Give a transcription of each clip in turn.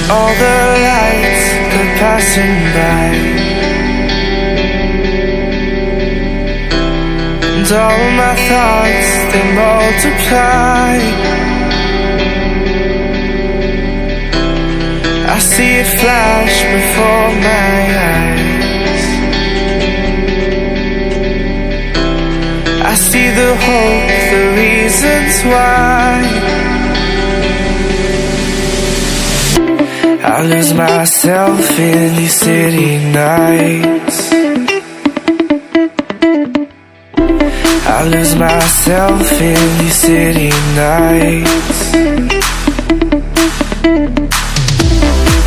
all the lights are passing by, and all my thoughts, they multiply. I see it flash before my eyes. I see the hope, the reasons why. I lose myself in these city nights. I lose myself in these city nights.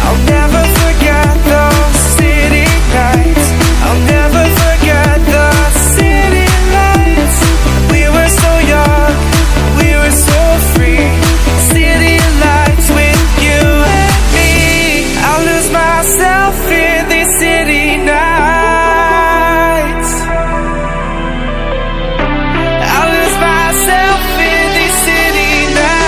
I'll never forget those city nights. I'll never forget the city lights. We were so young, we were so free. City lights with you and me. I'll lose myself in these city nights. I'll lose myself in these city nights.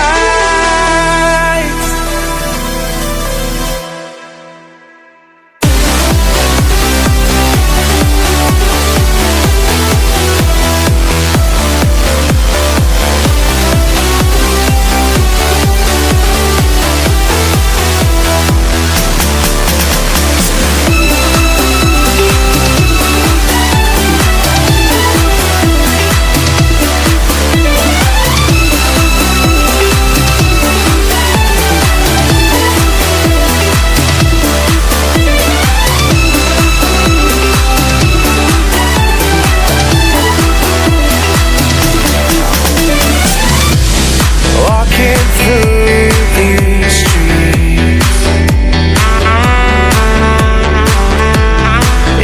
Walking through these streets,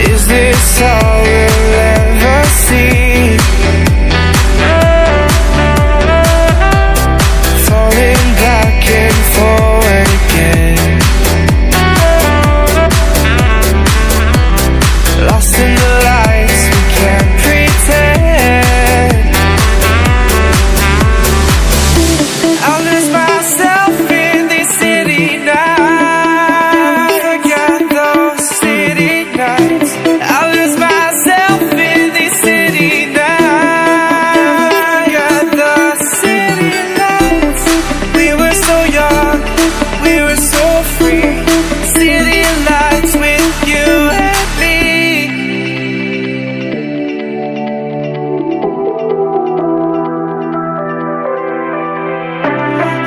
is this all we'll ever see? Falling back and forward again, lost in the lights, we can't pretend. I'll lose myself in these city nights. Forget those city nights. I'll lose myself in these city nights. Forget the city lights. We were so young, we were so free. City lights with you and me.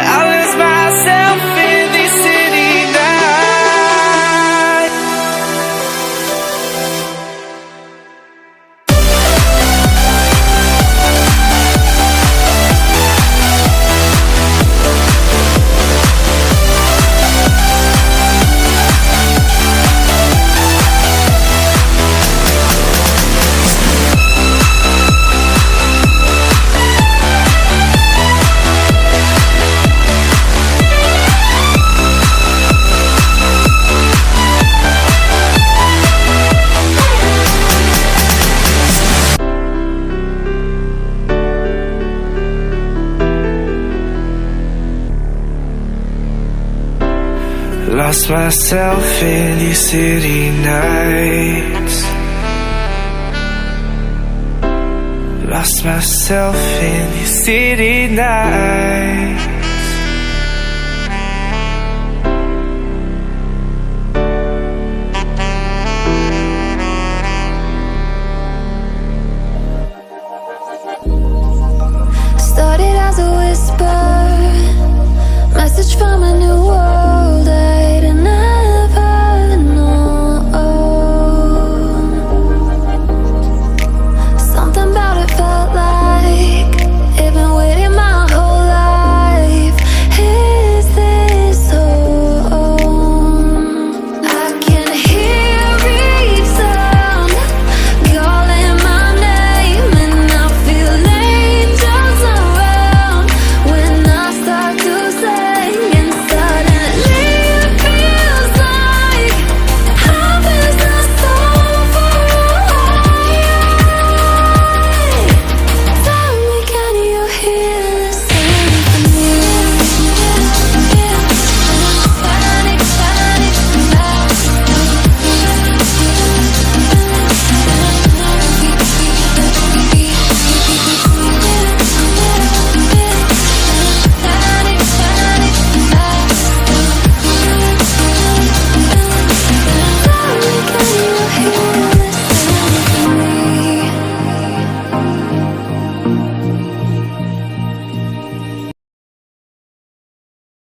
I lose myself in these city nights. Lost myself in these city nights. Lost myself in these city nights.